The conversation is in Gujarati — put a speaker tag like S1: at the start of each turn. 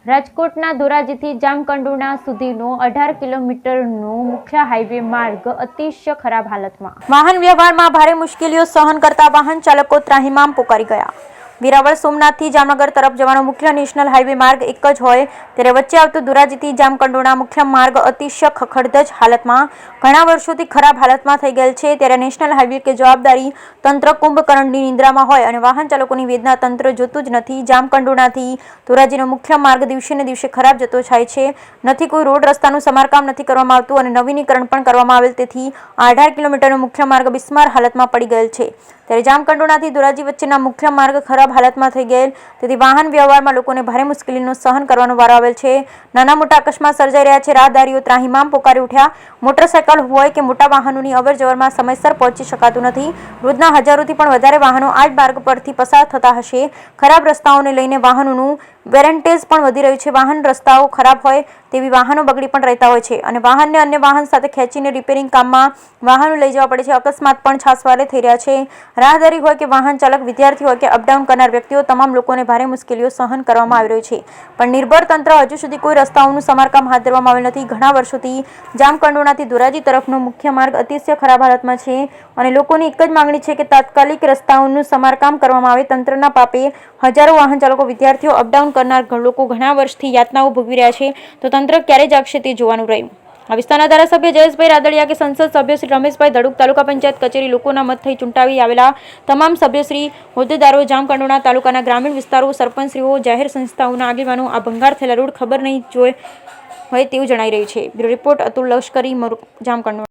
S1: રાજકોટના ધોરાજીથી જામકંડોરણા સુધીનો 18 કિલોમીટરનો મુખ્ય હાઈવે માર્ગ અતિશય ખરાબ હાલતમાં। વાહન વ્યવહારમાં ભારે મુશ્કેલીઓ સહન કરતા વાહન ચાલકો ત્રાહિમામ પોકારી ગયા। વેરાવળ સોમનાથથી જામનગર તરફ જવાનો મુખ્ય નેશનલ હાઈવે માર્ગ એક જ હોય ત્યારે વચ્ચે આવતો ધોરાજીથી જામકંડોરણા મુખ્ય માર્ગ અતિશય ખખડધજ હાલતમાં ઘણા વર્ષોથી ખરાબ હાલતમાં થઈ ગયેલ છે। ત્યારે નેશનલ હાઈવે કે જવાબદારી તંત્ર કુંભકર્ણની નિંદ્રામાં હોય અને વાહન ચાલકોની વેદના તંત્ર જોતું જ નથી। જામકંડોરણાથી ધોરાજીનો મુખ્ય માર્ગ દિવસે ને દિવસે ખરાબ જતો જાય છે। નથી કોઈ રોડ રસ્તાનું સમારકામ નથી કરવામાં આવતું અને નવીનીકરણ પણ કરવામાં આવેલ, તેથી 18 કિલોમીટરનો મુખ્ય માર્ગ બિસ્માર હાલતમાં પડી ગયેલ છે। ત્યારે જામકંડોરણાથી ધોરાજી વચ્ચેના મુખ્ય માર્ગ ખરાબ હાલતમાં થઈ ગયેલ, તેથી વાહન વ્યવહારમાં લોકોને ભારે મુશ્કેલીનો સહન કરવાનો વારો આવેલ છે। નાના મોટા અકસ્માત સર્જાઈ રહ્યા છે। રાહદારીઓ ત્રાહિમામ પોકારી ઉઠ્યા। મોટરસાયકલ હોય કે મોટા વાહનોની અવરજવરમાં સમયસર પહોંચી શકાતું નથી। રોજના હજારોથી પણ વધારે વાહનો આ જ માર્ગ પરથી પસાર થતા હશે। ખરાબ રસ્તાઓને લઈને વાહનોનું વેરેન્ટેજ પણ વધી રહ્યું છે। વાહન રસ્તાઓ ખરાબ હોય તેવી વાહનો બગડી પણ રહેતા હોય છે અને વાહનને અન્ય વાહન સાથે ખેંચીને રિપેરિંગ કામમાં વાહનો લઈ જવા પડે છે। અકસ્માત પણ છાસવારે થઈ રહ્યા છે। રાહદારી હોય કે વાહન ચાલક, વિદ્યાર્થી હોય કે અપડાઉન કરનાર વ્યક્તિઓ, તમામ લોકોને ભારે મુશ્કેલીઓ સહન કરવામાં આવી રહી છે, પણ નિર્ભર તંત્ર હજુ સુધી કોઈ રસ્તાઓનું સમારકામ હાથ ધરવામાં આવેલ નથી। ઘણા વર્ષોથી જામકંડોરણાથી ધોરાજી તરફનો મુખ્ય માર્ગ અતિશય ખરાબ હાલતમાં છે અને લોકોની એક જ માંગણી છે કે તાત્કાલિક રસ્તાઓનું સમારકામ કરવામાં આવે। તંત્રના પાપે હજારો વાહન ચાલકો, વિદ્યાર્થીઓ, અપડાઉન કરનાર લોકો ઘણા વર્ષથી યાતનાઓ ભોગવી રહ્યા છે, તો તંત્ર ક્યારે જાગશે તે જોવાનું રહ્યું। આ વિસ્તારના ધારાસભ્ય જયેશભાઈ રાદડિયા કે સંસદ સભ્ય શ્રી રમેશભાઈ ધડુક, તાલુકા પંચાયત કચેરી, લોકોના મત થઈ ચૂંટાવી આવેલા તમામ સભ્યશ્રી, હોદ્દેદારો, જામકંડોરણા તાલુકાના ગ્રામીણ વિસ્તારો, સરપંચશ્રીઓ, જાહેર સંસ્થાઓના આગેવાનો આ ભંગાર થયેલા રોડ ખબર નહીં જોઈ હોય તેવું જણાઈ રહ્યું છે। બ્યુરો રિપોર્ટ અતુલ લશ્કરી, જામકંડોરણા।